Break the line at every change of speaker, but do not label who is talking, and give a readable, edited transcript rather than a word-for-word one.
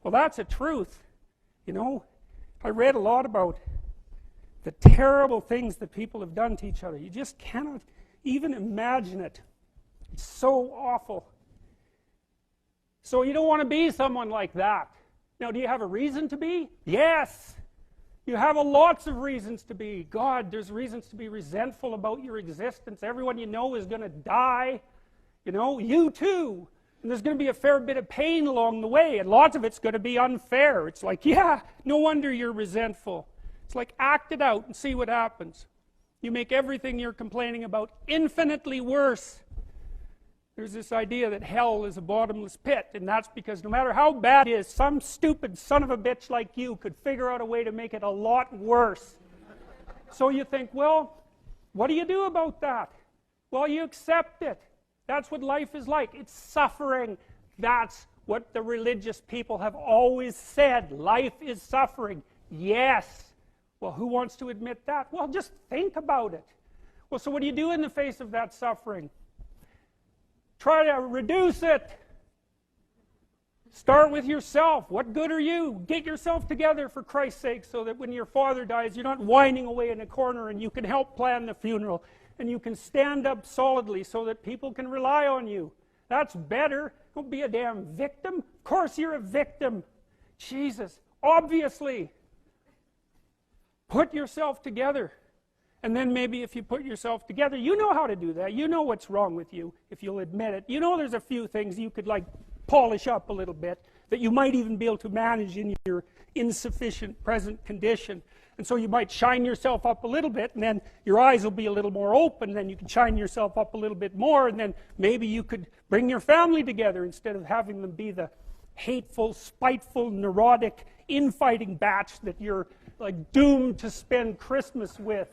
Well, that's a truth. You know, I read a lot about the terrible things that people have done to each other. You just cannot even imagine it. It's so awful. So you don't want to be someone like that. Now, do you have a reason to be? Yes. You have lots of reasons to be. God, there's reasons to be resentful about your existence. Everyone you know is going to die. You know, you too. And there's going to be a fair bit of pain along the way, and lots of it's going to be unfair. It's like, yeah, no wonder you're resentful. It's like, act it out and see what happens. You make everything you're complaining about infinitely worse. There's this idea that hell is a bottomless pit, and that's because no matter how bad it is, some stupid son of a bitch like you could figure out a way to make it a lot worse. So you think, well, what do you do about that? Well, you accept it. That's what life is like. It's suffering. That's what the religious people have always said. Life is suffering. Yes. Well, who wants to admit that? Well, just think about it. Well, so what do you do in the face of that suffering? Try to reduce it. Start with yourself. What good are you? Get yourself together for Christ's sake, so that when your father dies, you're not whining away in a corner, and you can help plan the funeral, and you can stand up solidly so that people can rely on you. That's better. Don't be a damn victim. Of course you're a victim. Jesus, obviously. Put yourself together. And then maybe if you put yourself together, you know how to do that. You know what's wrong with you, if you'll admit it. You know there's a few things you could like polish up a little bit, that you might even be able to manage in your insufficient present condition. And so you might shine yourself up a little bit, and then your eyes will be a little more open, and then you can shine yourself up a little bit more, and then maybe you could bring your family together instead of having them be the hateful, spiteful, neurotic, infighting batch that you're like doomed to spend Christmas with.